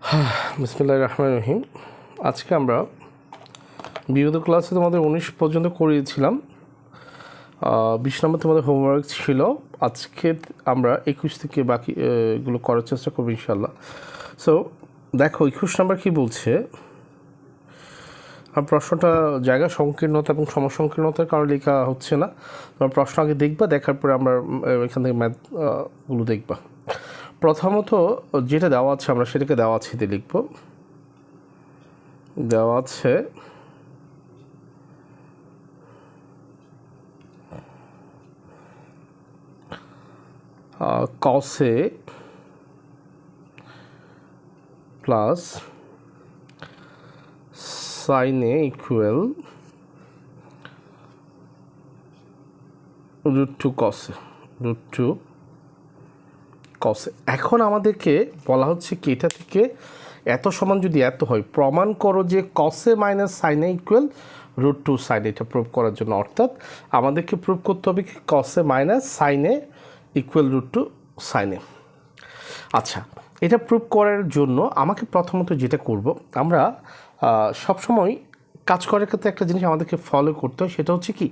বিসমিল্লাহির রহমানির রহিম। আজকে আমরা বিগত ক্লাসে তোমাদের 19 পর্যন্ত করিয়েছিলাম, 20 নম্বর তোমাদের হোমওয়ার্ক ছিল। আজকে আমরা 21 থেকে বাকি এগুলো করার চেষ্টা করবো ইনশাল্লাহ। সো দেখো 21 নম্বর কী বলছে। আর প্রশ্নটা জায়গা সংকীর্ণতা এবং সমসংকীর্ণতার কারণে লেখা হচ্ছে না। তোমার প্রশ্ন আগে দেখবা, দেখার পরে আমরা এখান থেকে ম্যাথগুলো দেখবা। প্রথমত যেটা দেওয়া আছে আমরা সেটাকে দেওয়া আছে দিয়ে লিখব। দেওয়া আছে কসে প্লাস সাইনে ইকুয়াল √2 কসে √2 কসে। এখন আমাদেরকে বলা হচ্ছে কি, এটা থেকে এত সমান যদি এত হয়, প্রমাণ করো যে কসে মাইনাস সাইনে ইকুয়াল √2 সাইনে। এটা প্রুভ করার জন্য অর্থাৎ আমাদেরকে প্রুভ করতে হবে কি কসে মাইনাস সাইনে ইকুয়াল √2 সাইনে। আচ্ছা, এটা প্রুভ করার জন্য আমাকে প্রথমত যেটা করব, আমরা সবসময় কাজ করার ক্ষেত্রে একটা জিনিস আমাদেরকে ফলো করতে হয়, সেটা হচ্ছে কি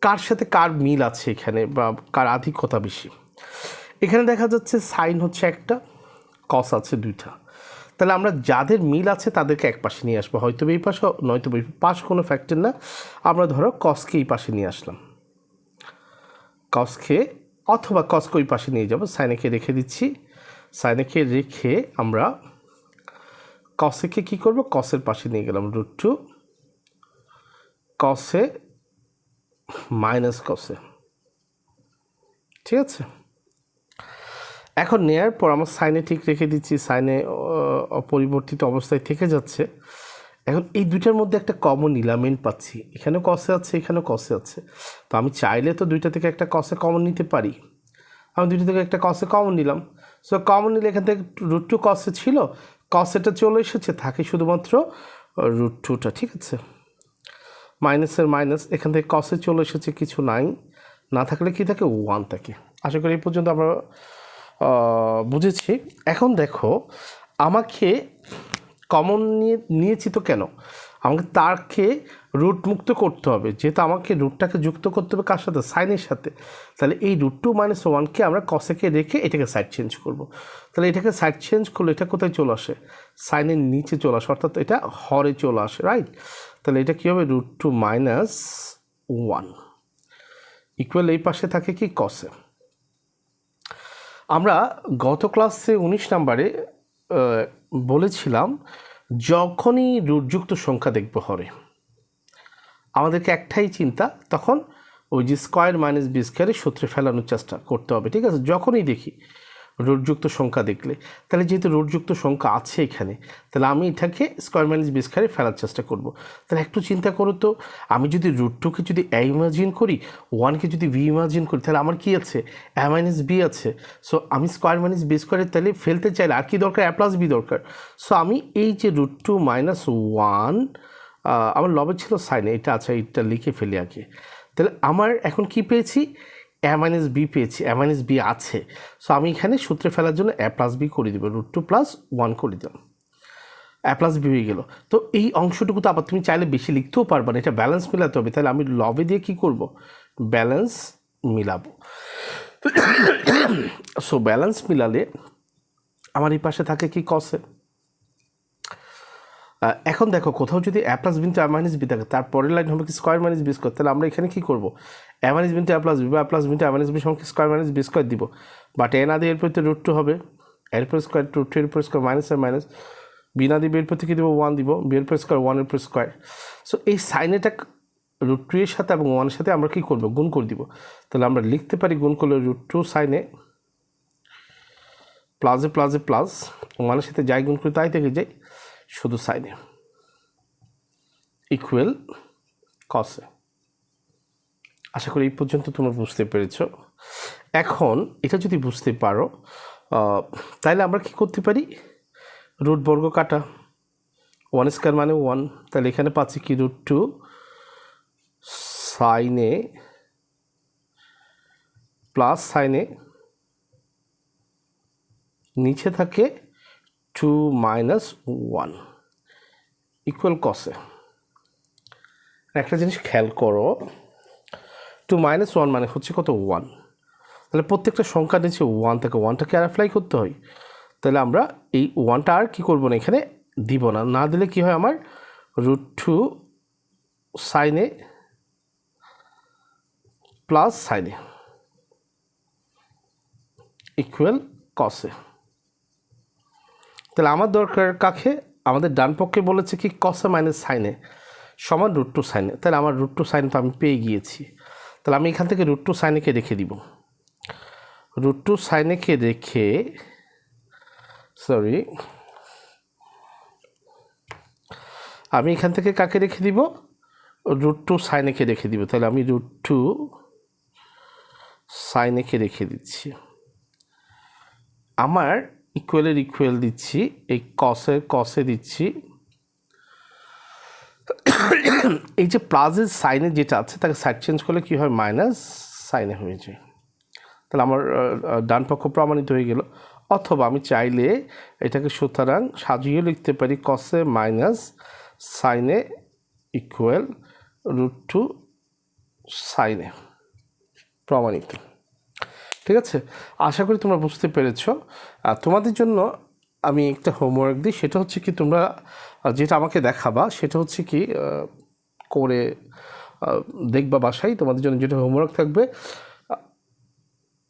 কার সাথে কার মিল আছে এখানে, বা কার আধিক্যতা বেশি। এখানে দেখা যাচ্ছে সাইন হচ্ছে একটা, কস আছে দুইটা। তাহলে আমরা যাদের মিল আছে তাদেরকে এক পাশে নিয়ে আসবো, হয়তো এই পাশে নয়তো এই পাশ, কোনো ফ্যাক্টর না। আমরা ধরো কসকে এই পাশে নিয়ে আসলাম, কসকে অথবা কসকে ওই পাশে নিয়ে যাব। সাইনেকে রেখে দিচ্ছি, সাইনেকে রেখে আমরা কসেকে কী করব, কসের পাশে নিয়ে গেলাম √2 কসে মাইনাস কসে। ঠিক আছে, এখন নেয়ার পর আমার সাইনে ঠিক রেখে দিচ্ছি, সাইনে অপরিবর্তিত অবস্থায় থেকে যাচ্ছে। এখন এই দুইটার মধ্যে একটা কমন ইলামেন্ট পাচ্ছি, এখানেও কসে আছে এখানেও কসে আছে। তো আমি চাইলে তো দুইটা থেকে একটা কসে কমন নিতে পারি। আমি দুইটা থেকে একটা কসে কমন নিলাম। সো কমন নিলে এখান থেকে √2 কসে ছিল, কসেটা চলে এসেছে, থাকে শুধুমাত্র √2টা। ঠিক আছে, মাইনাসের মাইনাস, এখান থেকে কসে চলে এসেছে, কিছু নাই, না থাকলে কি থাকে 1 থাকে। আশা করি এই পর্যন্ত আমরা বুঝেছি। এখন দেখো আমাকে কমন নিয়েছি তো কেন, আমাকে তারকে রুট মুক্ত করতে হবে, যেহেতু আমাকে রুটটাকে যুক্ত করতে হবে কার সাথে, সাইনের সাথে। তাহলে এই √2 - 1কে আমরা কসেকে রেখে এটাকে সাইড চেঞ্জ করব। তাহলে এটাকে সাইড চেঞ্জ করলে এটা কোথায় চলে আসে, সাইনের নিচে চলে আসে, অর্থাৎ এটা হরে চলে আসে, রাইট। তাহলে এটা কী হবে, √2 - 1 ইকুয়াল এই পাশে থাকে কি কসে। আমরা গত ক্লাসে 19 নম্বরে বলেছিলাম যখনই রুটযুক্ত সংখ্যা দেখব হরে, আমাদেরকে একটাই চিন্তা, তখন ওই যে স্কোয়ার মাইনাস বি স্কোয়ারের সূত্রে ফেলানোর চেষ্টা করতে হবে। ঠিক আছে, যখনই দেখি রুটযুক্ত সংখ্যা দেখলে, তাহলে যেহেতু রুটযুক্ত সংখ্যা আছে এখানে, তাহলে আমি এটাকে স্কোয়ার মাইনাস বি স্কোয়ারে ফেলার চেষ্টা করব। তাহলে একটু চিন্তা করো তো, আমি যদি √2কে যদি এ ইমাজিন করি, 1কে যদি ভি ইমাজিন করি, তাহলে আমার কি আছে, এ মাইনাস বি আছে। সো আমি স্কোয়ার মাইনাস বি স্কোয়ারের তাহলে ফেলতে চাইলে আর কি দরকার, এ প্লাস বি দরকার। সো আমি এই যে √2 - 1, আমার লবে ছিল সাইনে, এটা আছে, এটা লিখে ফেলি আগে। তাহলে আমার এখন কি পেয়েছি, এ মাইনাস বি পেয়েছি, এ মাইনাস বি আছে। সো আমি এখানে সূত্রে ফেলার জন্য এ প্লাস বি করে দেবো, √2 + 1 করে দিলাম, এ প্লাস বি হয়ে গেল। তো এই অংশটুকু তো আবার তুমি চাইলে বেশি লিখতেও পারবে না, এটা ব্যালেন্স মিলাতে হবে। তাহলে আমি লবে দিয়ে কি করব, ব্যালেন্স মিলাবো। সো ব্যালেন্স মিলালে আমার এই পাশে থাকে কি কসে। এখন দেখো কোথাও যদি এ প্লাস বিনতে এ মাইনাস বি থাকে, তারপরের লাইন হবে কি স্কোয়ার মাইনাস বি স্কোয়ার। তাহলে আমরা এখানে কী করবো, এ মাইনাস বিনতে এ প্লাস বি বা এ প্লাস বিনতে এ মাইনাস বি সঙ্গে স্কোয়ার মাইনাস বি স্কোয়ার দিব। বাট এ না দিয়ে এরপর তো √2 হবে, এরপর স্কোয়ার √2 এর উপর স্কোয়ার মাইনাস আর মাইনাস, বি না দিয়ে এরপর থেকে দিব 1 দিব, বি এর উপর স্কোয়ার 1 এর উপর স্কোয়ার। সো এই সাইনেটা √2 এর সাথে এবং 1 এর সাথে আমরা কী করবো, গুণ করে দিব। তাহলে আমরা লিখতে পারি গুণ করলে √2 সাইনে প্লাসে প্লাসে প্লাস, 1 এর সাথে যাই গুণ করি তাই থেকে যাই, শুধু সাইনে ইকুয়াল কসে। আশা করি এই পর্যন্ত তোমরা বুঝতে পেরেছ। এখন এটা যদি বুঝতে পারো, তাহলে আমরা কি করতে পারি, রুট বর্গ কাটা, 1 স্কোয়ার মানে 1, তাহলে এখানে পাচ্ছি কি √2 সাইনে প্লাস সাইনে, নিচে থাকে টু মাইনাস ওয়ান ইকুয়াল কসে। একটা জিনিস খেয়াল করো, টু মাইনাস ওয়ান মানে হচ্ছে কত, ওয়ান। তাহলে প্রত্যেকটা সংখ্যা নিচে ওয়ান থেকে, ওয়ানটাকে আর অ্যাপ্লাই করতে হয়। তাহলে আমরা এই ওয়ানটা আর কী করবো না, এখানে দিব না। না দিলে কী হয়, আমার রুট টু সাইনে প্লাস সাইনে ইকুয়াল কসে। তাহলে আমার দরকার কাকে, আমাদের ডান পক্ষে বলেছে কি কসে মাইনাস সাইনে সমান রুট টু সাইনে। তাহলে আমার রুট টু সাইন তো আমি পেয়ে গিয়েছি। তাহলে আমি এখান থেকে রুট টু সাইনেকে রেখে দিব। রুট টু সাইনেকে রেখে আমি এখান থেকে কাকে রেখে দিব, রুট টু সাইনেকে রেখে দিব। তাহলে আমি রুট টু সাইনেকে রেখে দিচ্ছি। আমার ইকুয়ালের ইকুয়াল দিচ্ছি, এই কসে দিচ্ছি। এই যে প্লাসের সাইনে যেটা আছে তাকে সাইড চেঞ্জ করলে কী হয়, মাইনাস সাইনে হয়ে যায়। তাহলে আমার ডান পক্ষ প্রমাণিত হয়ে গেল। অথবা আমি চাইলে এটাকে সুতরাং সাজিয়ে লিখতে পারি কসে minus sin A equal root two সাইনে, প্রমাণিত। ঠিক আছে, আশা করি তোমরা বুঝতে পেরেছ। তোমাদের জন্য আমি একটা হোমওয়ার্ক দিই, সেটা হচ্ছে কি তোমরা যেটা আমাকে দেখাবা সেটা হচ্ছে কি করে দেখবা বাসায়। তোমাদের জন্য যেটা হোমওয়ার্ক থাকবে,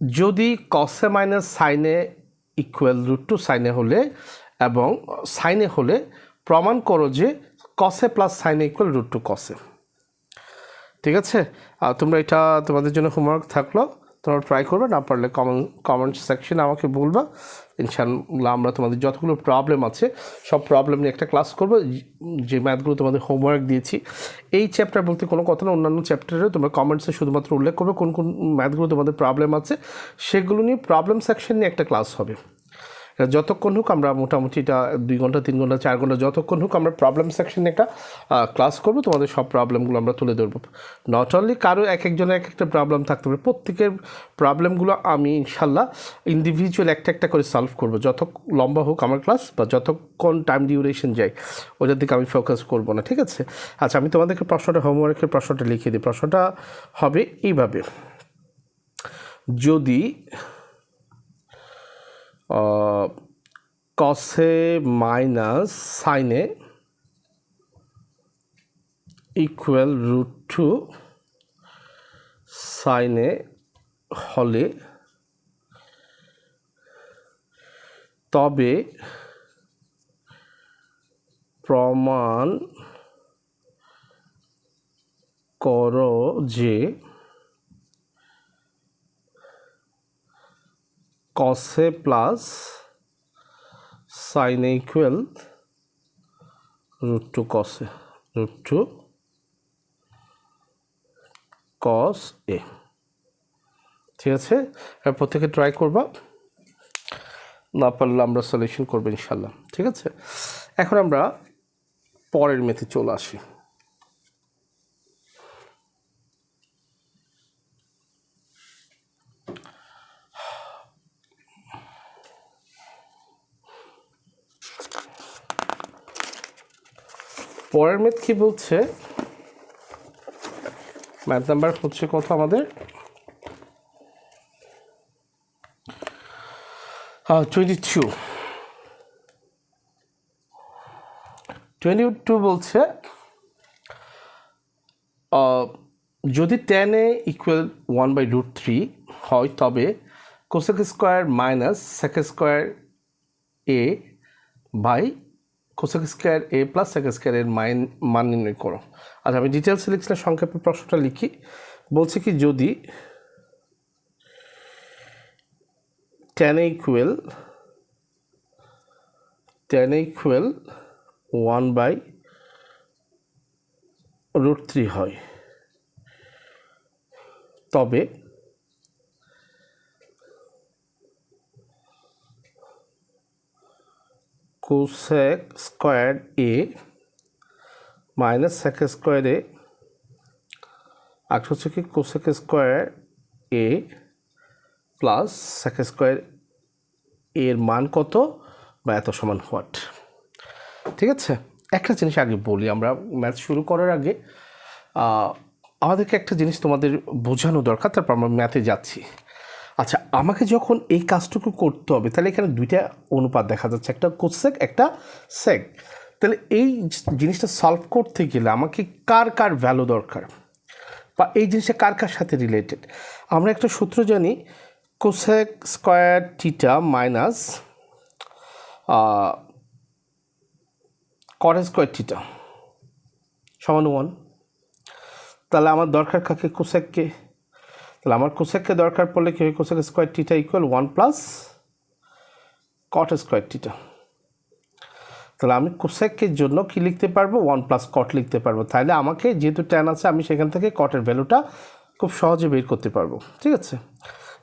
যদি cos A minus sin A equal root two sin A হলে এবং সাইনে হলে প্রমাণ করো যে cos A plus sin A equal root two কসে। ঠিক আছে, তোমরা এটা তোমাদের জন্য হোমওয়ার্ক থাকলো, তোমরা ট্রাই করবে। না পারলে কমেন্ট সেকশনে আমাকে বলবা। ইনশাআল্লাহ আমরা তোমাদের যতগুলো প্রবলেম আছে সব প্রবলেম নিয়ে একটা ক্লাস করবো। যে ম্যাথগুলো তোমাদের হোমওয়ার্ক দিয়েছি, এই চ্যাপ্টার বলতে কোনো কথা না, অন্যান্য চ্যাপ্টারে তোমরা কমেন্টসে শুধুমাত্র উল্লেখ করবে কোন কোন ম্যাথগুলো তোমাদের প্রবলেম আছে, সেগুলো নিয়ে প্রবলেম সেকশন নিয়ে একটা ক্লাস হবে। যতক্ষণ হোক আমরা মোটামুটি এটা 2 ঘন্টা 3 ঘন্টা 4 ঘন্টা যতক্ষণ হোক আমরা প্রবলেম সেকশনে একটা ক্লাস করবো। তোমাদের সব প্রবলেমগুলো আমরা তুলে ধরবো। নট অনলি কারো একজনের এক একটা প্রবলেম থাকতে পারে, প্রত্যেকের প্রবলেমগুলো আমি ইনশাল্লাহ ইন্ডিভিজুয়াল একটা একটা করে সলভ করবো। যত লম্বা হোক আমার ক্লাস বা যতক্ষণ টাইম ডিউরেশন যায় ওটার দিকে আমি ফোকাস করবো না। ঠিক আছে, আচ্ছা আমি তোমাদেরকে প্রশ্নটা, হোমওয়ার্কের প্রশ্নটা লিখে দিই। প্রশ্নটা হবে এইভাবে, যদি cos A minus sin A equal root two sin A হলে তবে প্রমাণ করো যে cos A plus sin A equal root two cos A, root two cos A. ঠিক আছে, প্রত্যেকে ট্রাই করবা, না পারলে আমরা সলিউশন করবো ইনশাল্লাহ। ঠিক আছে, এখন আমরা পরের মেথে চলে আসি। পরের মেথ কি বলছে, ম্যাথ নাম্বার হচ্ছে কত আমাদের, 22 বলছে যদি tan a ইকুয়াল 1/√3 হয় তবে cosec square minus sec square A by cosec square A plus sec square এর মান নির্ণয় করো। আচ্ছা আমি ডিটেলসে লিখছি না, সংক্ষেপে প্রশ্নটা লিখি। বলছে কি যদি tan a ইকুয়াল 1/√3 হয় তবে কোসেক স্কোয়ার এ মাইনাস সেক স্কোয়ার এ আর হচ্ছে কি cosec square A plus sec square এর মান কত, বা এত সমান হোয়াট। ঠিক আছে, একটা জিনিস আগে বলি, আমরা ম্যাথ শুরু করার আগে আমাদেরকে একটা জিনিস তোমাদের বোঝানো দরকার, তারপর আমরা ম্যাথে যাচ্ছি। আচ্ছা, আমাকে যখন এই কাজটুকু করতে হবে, তাহলে এখানে দুইটা অনুপাত দেখা যাচ্ছে, একটা কোসেক একটা সেক। তাহলে এই জিনিসটা সলভ করতে গেলে আমাকে কার কার ভ্যালু দরকার, বা এই জিনিসটা কার কার সাথে রিলেটেড। আমরা একটা সূত্র জানি, cosec square theta minus cot square theta সমান 1। তাহলে আমার দরকার কাকে? কোসেককে। তাহলে আমার কোসেককে দরকার পড়লে কী হয়? Cosec square theta equal 1 plus cot square theta. তাহলে আমি কোসেকের জন্য কি লিখতে পারবো? 1 প্লাস কট লিখতে পারবো। তাহলে আমাকে যেহেতু ট্যান আছে, আমি সেখান থেকে কটের ভ্যালুটা খুব সহজে বের করতে পারবো। ঠিক আছে,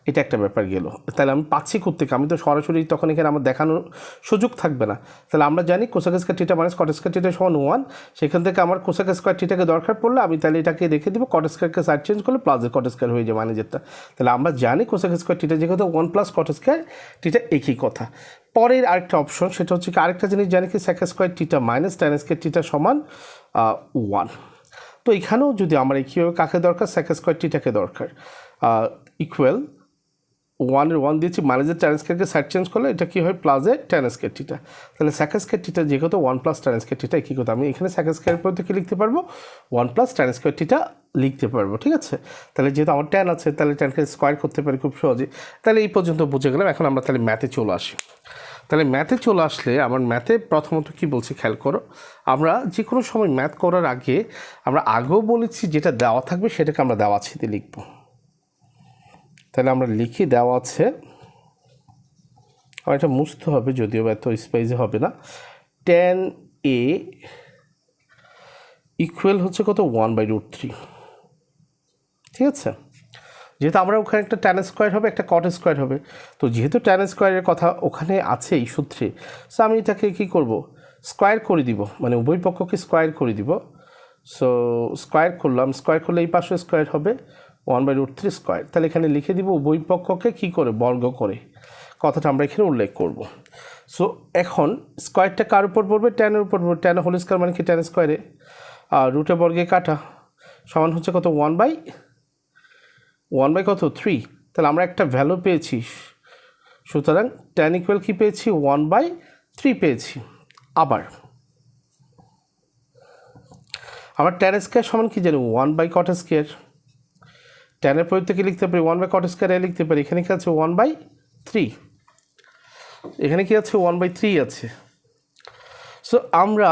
এটা একটা ব্যাপার গেল। তাহলে আমি পাচ্ছি কোত্থেকে? আমি তো সরাসরি তখন এখানে আমার দেখানোর সুযোগ থাকবে না। তাহলে আমরা জানি cosec square theta minus cot square theta সমান 1। সেখান থেকে আমার কোসেক স্কোয়ার থিটাকে দরকার পড়লে আমি তাহলে এটাকে রেখে দেবো, কট স্কোয়ারকে সাইড চেঞ্জ করলে প্লাসের কট স্কোয়ার হয়ে যায় মাইনাসেরটা। তাহলে আমরা জানি কোসেক স্কোয়ার থিটা যে কথা 1 প্লাস কট স্কোয়ার থিটা একই কথা। পরের আরেকটা অপশন, সেটা হচ্ছে কি, আরেকটা জিনিস জানি কি, sec square theta minus tan square theta সমান 1। তো এখানেও যদি আমার কীভাবে কাকে দরকার? সেক স্কোয়ার থিটাকে দরকার। ইকুয়াল 1-এর 1 দিয়েছি, মাইনাসের ট্যান স্কোয়ারকে সাইড চেঞ্জ করলে এটা কী হয়? প্লাসের ট্যান স্কোয়ার থিটা। তাহলে সেক স্কোয়ার থিটা যে কত 1 প্লাস ট্যান স্কোয়ার থিটা একই কথা। আমি এখানে সেক স্কোয়ারের পর থেকে লিখতে পারবো 1 প্লাস ট্যান স্কোয়ার থিটা লিখতে পারবো। ঠিক আছে, তাহলে যেহেতু আমার ট্যান আছে, তাহলে ট্যানকে স্কোয়ার করতে পারি খুব সহজে। তাহলে এই পর্যন্ত বুঝে গেলাম। এখন আমরা তাহলে ম্যাথে চলে আসি। তাহলে ম্যাথে চলে আসলে আমার ম্যাথে প্রথমত কি বলছি খেয়াল করো। আমরা যে কোনো সময় ম্যাথ করার আগে আমরা আগেও বলেছি, যেটা দেওয়া থাকবে সেটাকে আমরা দেওয়া আছেতে লিখব। তাহলে আমরা লিখি দেওয়া আছে, আমার এটা মুছতে হবে, যদিও এত স্পেসে হবে না। ট্যান এ ইকুয়াল হচ্ছে কত? 1/√3। ঠিক আছে, যেহেতু আমরা ওখানে একটা ট্যান স্কোয়ার হবে, একটা কট স্কোয়ার হবে। তো যেহেতু ট্যান স্কোয়ারের কথা ওখানে আছে এই সূত্রে, সো আমি এটাকে কী করব? স্কোয়ার করে দিব, মানে উভয় পক্ষকে স্কোয়ার করে দিব। সো স্কোয়ার করলাম, স্কোয়ার করলে এই পাশে স্কোয়ার হবে 1/√3 স্কোয়ার। তাহলে এখানে লিখে দিব উভয় পক্ষকে কী করে? বর্গ করে। কথাটা আমরা এখানে উল্লেখ করব। সো এখন স্কোয়ারটা কার উপর পড়বে? ট্যানের উপর পড়বে। ট্যান হোল স্কোয়ার মানে কি? ট্যান স্কোয়ারে রুটে বর্গে কাটা সমান হচ্ছে কত? 1/3। তাহলে আমরা একটা ভ্যালু পেয়েছি, সুতরাং ট্যান ইকুয়াল কী পেয়েছি? 1/3 পেয়েছি। আবার আমরা ট্যান স্কোয়ার সমান কি জানি? 1/কট স্কোয়ার। ট্যানের পরিবর্তে কি লিখতে পারি? 1/কট স্কোয়ার লিখতে পারি। এখানে কি আছে? 1/3। এখানে কি আছে? 1/3 আছে। সো আমরা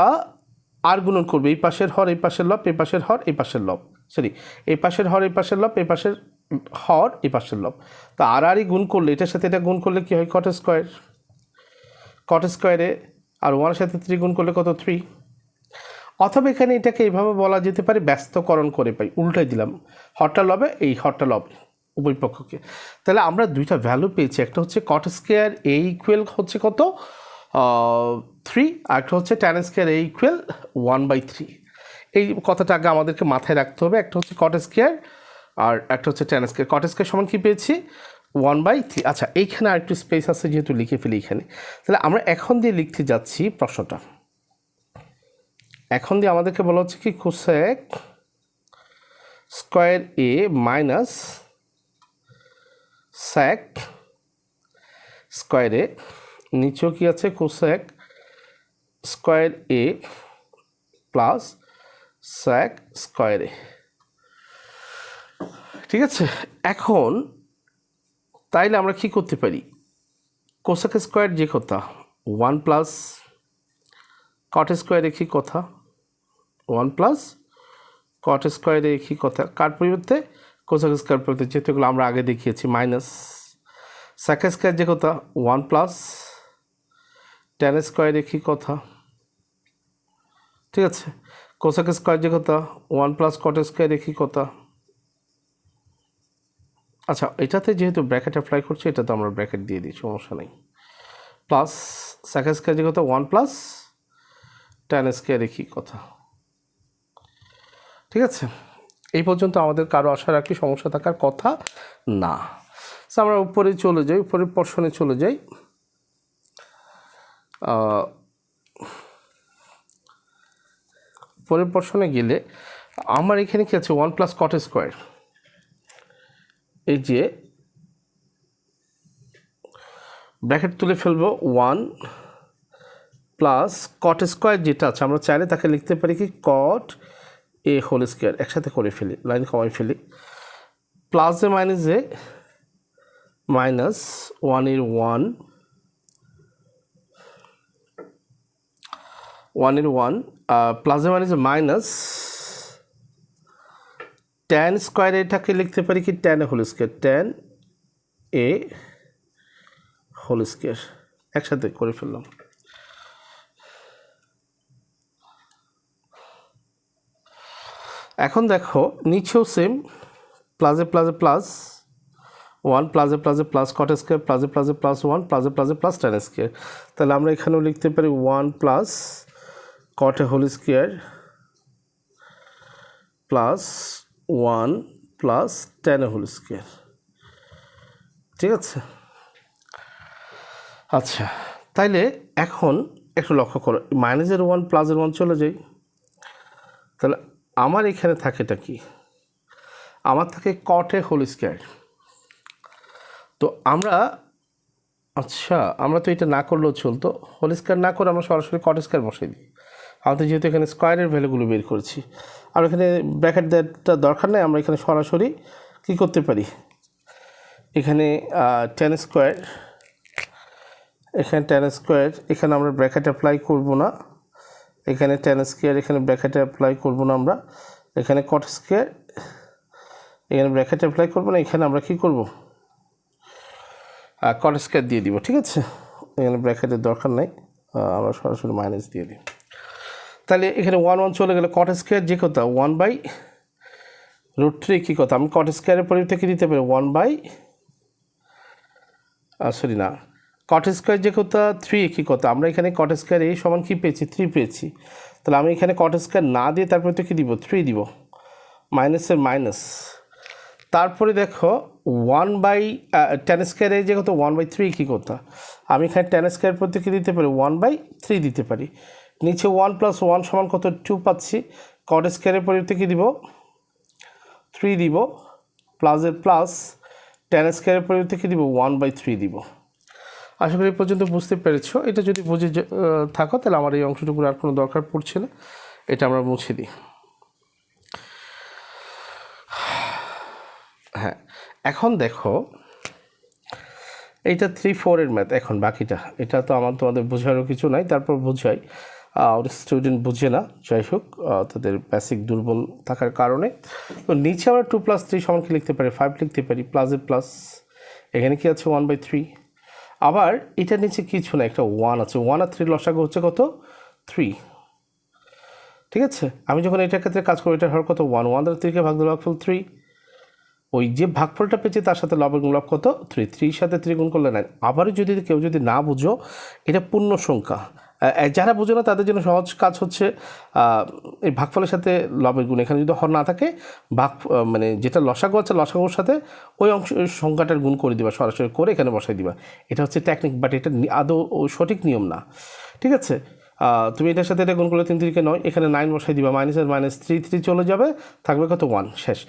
আর গুণন করবো, এই পাশের হর এই পাশের লব, এই পাশের হর এই পাশের লব, সরি এই পাশের হর এই পাশের লব, এই পাশের হর এই পাশের লব। তো আরই গুণ করলে, এটার সাথে এটা গুণ করলে কী হয়? Cot square. কট স্কোয়ারে আর 1-এর সাথে 3 গুণ করলে কত? 3। অথবা এখানে এটাকে এইভাবে বলা যেতে পারে, ব্যস্তকরণ করে পাই, উল্টাই দিলাম, হরটা লবে এই হরটা লবে উভয় পক্ষকে। তাহলে আমরা দুইটা ভ্যালু পেয়েছি, একটা হচ্ছে কট স্কোয়ার এ ইকুয়াল হচ্ছে কত? 3, আর একটা হচ্ছে ট্যান স্কোয়ার এ ইকুয়াল 1/3। এই কথাটা আগে আমাদেরকে মাথায় রাখতে হবে। একটা হচ্ছে কট স্কোয়ার আর একটা হচ্ছে ট্যান স্কোয়ার। কট স্কোয়ার সমান কী পেয়েছি? 1/3। আচ্ছা, এইখানে আরেকটু স্পেস আছে, যেহেতু লিখে ফেলি এখানে। তাহলে আমরা এখন দিয়ে লিখতে যাচ্ছি প্রশ্নটা। এখন দিয়ে আমাদেরকে বলা হচ্ছে কি, কোসেক স্কোয়ার এ মাইনাস স্যাক স্কোয়ার এ, নিচেও কি আছে? Cosec square A plus sec square এ। ঠিক আছে, এখন তাইলে আমরা কি করতে পারি? কোসেক স্কোয়ার যে কথা 1 প্লাস কট স্কোয়ার একই কথা, 1 প্লাস কট স্কোয়ারে একই কথা। কার পরিবর্তে? কোসেক স্কোয়ার পরিবর্তে, যেহেতু এগুলো আমরা আগে দেখিয়েছি। মাইনাস স্যাক স্কোয়ার যে কথা 1 প্লাস ট্যান স্কোয়ার একই কথা। ঠিক আছে, কোসেক স্কোয়ার যে কথা 1 প্লাস কট স্কোয়ার একই কথা। আচ্ছা, এটাতে যেহেতু ব্র্যাকেট অ্যাপ্লাই করছি, এটা তো আমরা ব্র্যাকেট দিয়ে দিই, সমস্যা নেই। প্লাস স্যাক স্কোয়ার যে কথা 1 প্লাস ট্যান স্কোয়ার একই কথা। ঠিক আছে, এই পর্যন্ত আমাদের কারো আশা রাখি সমস্যা থাকার কথা না। আমরা উপরে চলে যাই, উপরের পোর্শনে চলে যাই। পরের প্রশ্নে গেলে আমার এখানে কি আছে 1 প্লাস কট স্কোয়ার, এই যে ব্র্যাকেট তুলে ফেলবো 1 প্লাস কট স্কোয়ার যেটা আছে আমরা চাইলে তাকে লিখতে পারি কি কট এ হোল স্কোয়ার, একসাথে করে ফেলি, লাইন কমাই ফেলি, plus A minus A minus 1 এর 1 plus A minus minus tan square, এটাকে লিখতে পারি কি tan A whole square, tan A whole square, একসাথে করে ফেললাম। এখন দেখো নিচেও সেম, প্লাসে প্লাসে প্লাস 1 প্লাসে প্লাসে প্লাস কট স্কোয়ার, প্লাসে প্লাসে প্লাস 1 প্লাসে প্লাসে প্লাস ট্যান স্কোয়ার, তাহলে আমরা এখানেও লিখতে পারি 1 plus cot A whole square plus 1 plus tan A whole square. ঠিক আছে, আচ্ছা তাইলে এখন একটু লক্ষ্য করো, মাইনাসের 1 প্লাসের 1 চলে যাই, তাহলে আমার এখানে থাকেটা কি, আমার থাকে কট এ হোল স্কোয়ার। তো আমরা আমরা তো এটা না করলেও চলতো, হোল স্কোয়ার না করে আমরা সরাসরি কট স্কোয়ার বসাই দিই, আমাদের যেহেতু এখানে স্কোয়ারের ভ্যালুগুলো বের করেছি, আর এখানে ব্র্যাকেট দেওয়াটা দরকার নেই, আমরা এখানে সরাসরি কী করতে পারি, এখানে ট্যান স্কোয়ার, এখানে ট্যান স্কোয়ার, এখানে আমরা ব্র্যাকেট অ্যাপ্লাই করব না, এখানে ট্যান স্কোয়ার, এখানে ব্র্যাকেটে অ্যাপ্লাই করব না আমরা, এখানে কট স্কোয়ার, এখানে ব্র্যাকেট অ্যাপ্লাই করব না, এখানে আমরা কী করব কট স্কোয়ার দিয়ে দিব। ঠিক আছে, এখানে ব্র্যাকেটের দরকার নাই, আমরা সরাসরি মাইনাস দিয়ে দিই, তাহলে এখানে 1 1 চলে গেলে কট স্কোয়ার যে কথা 1/√3 কী কথা, আমি কট স্কোয়ারের পরিবর্তে কী দিতে পারি 1 কট স্কোয়ার যে কথা 3 কী কথা, আমরা এখানে কট স্কোয়ার এই সমান কী পেয়েছি 3 পেয়েছি, তাহলে আমি এখানে কট স্কোয়ার না দিয়ে তারপরে তো কী দিব 3 দিব, মাইনাসের মাইনাস, তারপরে দেখো 1/tan স্কোয়ার যে কত 1/3 কী কথা, আমি এখানে tan স্কোয়ার প্রতি কী দিতে পারি 1/3 দিতে পারি, নিচে 1 + 1 সমান কত 2 পাচ্ছি, কট স্কোয়ারের পরিবর্তে কী দিব 3 দিব, প্লাসের প্লাস tan স্কোয়ারের পরিবর্তে কী দিব 1/3 দিব। আশা করি এই পর্যন্ত বুঝতে পেরেছো, এটা যদি বুঝে থাকো তাহলে আমার এই অংশটুকুর আর কোনো দরকার পড়ছে না, এটা আমরা মুছে দিই। হ্যাঁ, এখন দেখো এইটা 3 4 এর ম্যাথ, এখন বাকিটা এটা তো আমার তোমাদের বোঝারও কিছু নাই, তারপর বোঝাই, স্টুডেন্ট বুঝে না, যাই হোক তাদের বেসিক দুর্বল থাকার কারণে। তো নিচে আমরা 2 + 3 সমান কি লিখতে পারি 5 লিখতে পারি, প্লাসে প্লাস, এখানে কি আছে 1/3, আবার এটার নিচে কিছু না, একটা 1 আছে, 1 আর 3 লসাগু হচ্ছে কত 3। ঠিক আছে, আমি যখন এটার ক্ষেত্রে কাজ করি, এটার হর কত 1 1 দ্বারা 3কে ভাগ দিলে ভাগফল 3, ওই যে ভাগফলটা পেয়েছি তার সাথে লবের গুণলব কত 3, 3 সাথে 3 গুণ করলে 9। আবারও যদি কেউ যদি না বুঝো, এটা পূর্ণ সংখ্যা, যারা বুঝো না তাদের জন্য সহজ কাজ হচ্ছে এই ভাগফলের সাথে লবের গুণ, এখানে যদি হর না থাকে মানে যেটা লসাগু আছে লসাগুর সাথে ওই অংশ সংখ্যাটার গুণ করে দিবা, সরাসরি করে এখানে বসাই দিবা, এটা হচ্ছে টেকনিক, বাট এটা আদৌ সঠিক নিয়ম না। ঠিক আছে, তুমি এটার সাথে এটা গুণ করলে 3 3 কে 9, এখানে 9 বসাই দিবা, মাইনাসের মাইনাস 3 3 চলে যাবে, থাকবে কত 1, শেষ।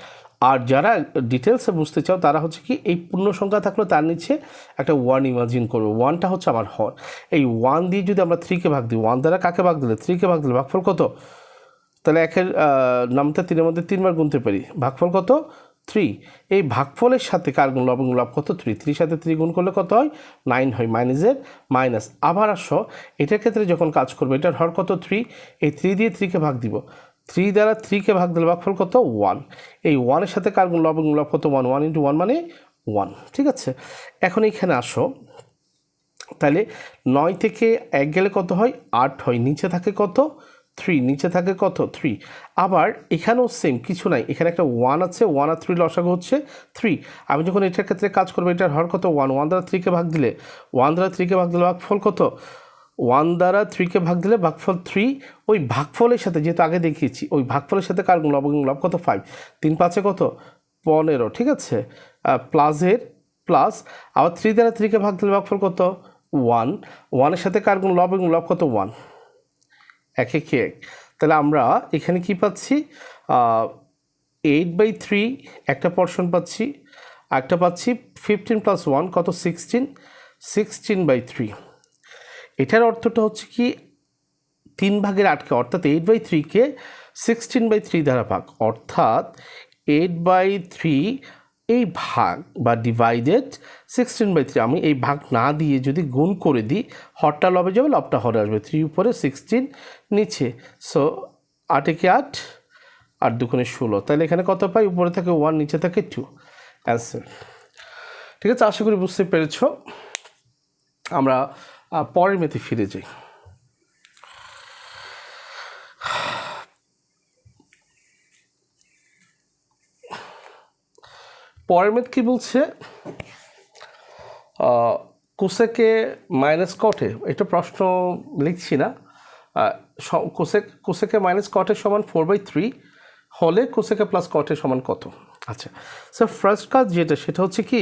আর যারা ডিটেলসে বুঝতে চাও তারা হচ্ছে কি এই পূর্ণ সংখ্যা থাকলো তার নিচে একটা 1 ইমাজিন করবে, 1টা হচ্ছে আমার হর, এই 1 দিয়ে যদি আমরা 3কে ভাগ দিই, 1 দ্বারা কাকে ভাগ দিলে 3কে ভাগ দিলে ভাগফল কত, তাহলে একের নামটা 3-এর মধ্যে 3 বার গুনতে পারি, ভাগফল কত 3, এই ভাগফলের সাথে কার গুণ লব গুণ লব কত 3, 3 সাথে 3 গুণ করলে কত হয় 9 হয়, মাইনাসের মাইনাস। আবার আসো এটার ক্ষেত্রে যখন কাজ করবে, এটার হর কত 3, এই 3 দিয়ে 3কে ভাগ দিব, 3 দ্বারা 3কে ভাগ দিলে ভাগফল কত 1, এই 1-এর সাথে কার গুণ লব গুণ লব কত 1, 1 × 1 মানে 1। ঠিক আছে, এখন এইখানে আসো, তাহলে 9 থেকে 1 গেলে কত হয় 8 হয়, নিচে থাকে কত 3, নিচে থাকে কত 3। আবার এখানেও সেম কিছু নাই, এখানে একটা 1 আছে, 1 আর 3 লসাগু হচ্ছে 3, আমি যখন এটার ক্ষেত্রে কাজ করবো, এটার হর কত 1, 1 দ্বারা 3কে ভাগ দিলে, 1 দ্বারা 3কে ভাগ দিলে ভাগফল কত, 1 দ্বারা 3কে ভাগ দিলে ভাগফল 3, ওই ভাগফলের সাথে যেহেতু আগে দেখিয়েছি ওই ভাগফলের সাথে কার গুণ লব গুণ লব কত 5, 3 5-এ কত 15। ঠিক আছে, প্লাসের প্লাস, আবার 3 দ্বারা 3কে ভাগ দিলে ভাগফল কত ওয়ান, ওয়ানের সাথে কার গুণ লব এবং লব কত 1, একে কে এক। তাহলে আমরা এখানে কি পাচ্ছি 8/3 একটা পোরশন পাচ্ছি, একটা পাচ্ছি 15 + 1 কত 16, 16/3। এটার অর্থটা হচ্ছে কি 3 ভাগের 8কে অর্থাৎ 8/3কে 16/3 দ্বারা ভাগ, অর্থাৎ 8/3 এই ভাগ বা ডিভাইডেড 16/3। আমি এই ভাগ না দিয়ে যদি গুণ করে দিই, হরটা লবে যাবে, লবটা হরে আসবে, 3 উপরে 16 নিচে, সো 8 একে 8, 8 দুগুণে 16। তাহলে এখানে কত পাই, উপরে থাকে 1, নিচে থাকে 2, অ্যান্সার। ঠিক আছে, আশা করি বুঝতে পেরেছ। আমরা পরের ম্যাথে ফিরে যাই। পরের ম্যাথ কি বলছে, কোসেকে মাইনাস কটে, এটা প্রশ্ন লিখছি না, কোসেকে মাইনাস কটের সমান 4/3 হলে কোসেকে প্লাস কটের সমান কত। আচ্ছা, স্যার ফার্স্ট কাজ যেটা, সেটা হচ্ছে কি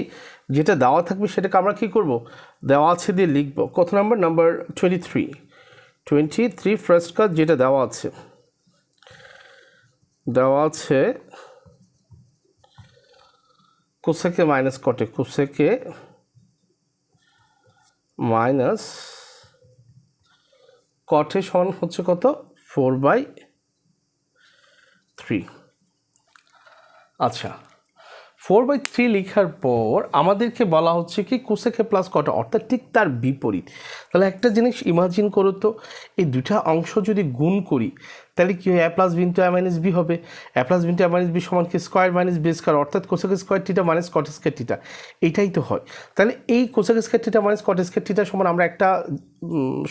যেটা দেওয়া থাকবে সেটাকে আমরা কী করব, দেওয়া আছে দিয়ে লিখব। কত নাম্বার, নাম্বার 23 ফার্স্ট কাজ যেটা দেওয়া আছে, কোসেকে মাইনাস কটে, কোসেকে মাইনাস কটে সমান হচ্ছে কত 4/3। আচ্ছা, 4/3 লেখার পর আমাদেরকে বলা হচ্ছে কি কোসেকে প্লাস কটা, অর্থাৎ ঠিক তার বিপরীত। তাহলে একটা জিনিস ইমাজিন করো তো, এই দুটা অংশ যদি গুণ করি তাহলে কি হয়, a + b * a - b হবে। a + b * a - b সমান কি স্কোয়ার মাইনাস বি স্কোয়ার, অর্থাৎ cosec square theta minus cot square theta, এইটাই তো হয়। তাহলে এই cosec square theta minus cot square theta সমান আমরা একটা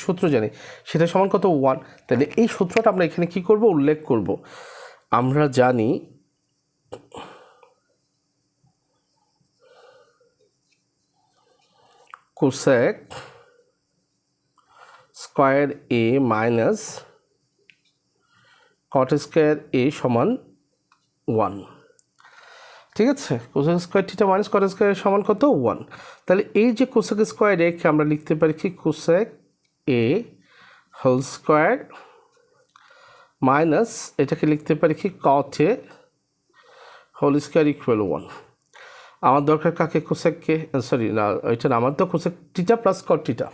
সূত্র জানি, সেটা সমান কত 1। তাহলে এই সূত্রটা আমরা এখানে কি করব, উল্লেখ করব। আমরা জানি কোসেক স্কোয়ার এ মাইনাস কট স্কোয়ার এ সমান 1। ঠিক আছে, cosec square theta minus cot square সমান কত 1। তাহলে এই যে কোসেক স্কোয়ার একে আমরা লিখতে পারি কি cosec A whole square minus এটাকে লিখতে পারি কি cot A whole square equal 1। আমার দরকার কাকে, কোসেককে, সরি না এটা না, আমার তো cosec theta plus cot theta,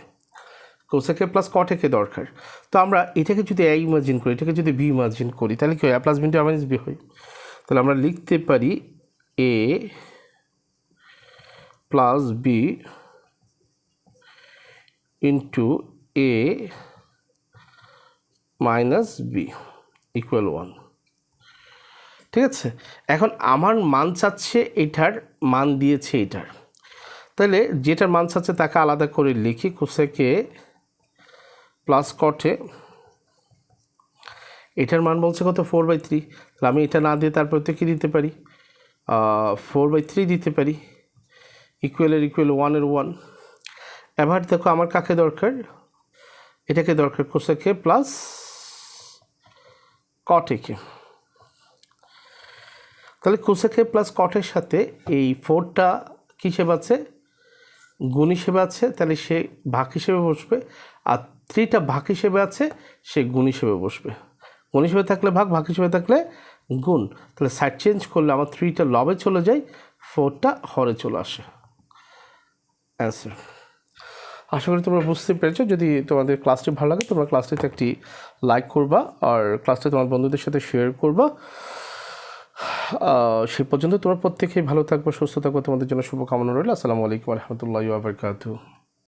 কোসেকে প্লাস কটেকে দরকার। তো আমরা এটাকে যদি এ ইমাজিন করি, এটাকে যদি বি ইমাজিন করি, তাহলে কি হয়, a + b * a - b হয়। তাহলে আমরা লিখতে পারি a + b * a - b equal 1। ঠিক আছে, এখন আমার মান চাচ্ছে এটার, মান দিয়েছে এটার, তাহলে যেটার মান চাচ্ছে তাকে আলাদা করে লিখি, কোসেকে প্লাস কটে, এটার মান বলছে কত 4/3। তাহলে আমি এটা না দিয়ে তারপর তো কি দিতে পারি, 4/3 দিতে পারি, ইকুয়ালের ইকুয়াল 1-এর 1। এবার দেখো আমার কাকে দরকার, এটাকে দরকার কোসেকে প্লাস কটেকে। তাহলে কোসেকে প্লাস কটের সাথে এই 4টা কী হিসেবে আছে, গুণ হিসেবে আছে, তাহলে সে ভাগ হিসেবে বসবে, আর 3টা ভাগ হিসেবে আছে, সে গুণ হিসেবে বসবে। গুণ হিসেবে থাকলে ভাগ, ভাগ হিসেবে থাকলে গুণ। তাহলে সাইড চেঞ্জ করলে আমার 3টা লবে চলে যায়, 4টা হরে চলে আসে, অ্যান্সার। আশা করি তোমরা বুঝতে পেরেছো। যদি তোমাদের ক্লাসটি ভালো লাগে, তোমরা ক্লাসটিতে একটি লাইক করবা আর ক্লাসটি তোমার বন্ধুদের সাথে শেয়ার করবা। সে পর্যন্ত তোমরা প্রত্যেকেই ভালো থাকবে, সুস্থ থাকবে, তোমাদের জন্য শুভকামনা রইল। আসসালামু আলাইকুম ওয়া রাহমাতুল্লাহি ওয়া বারাকাতুহু।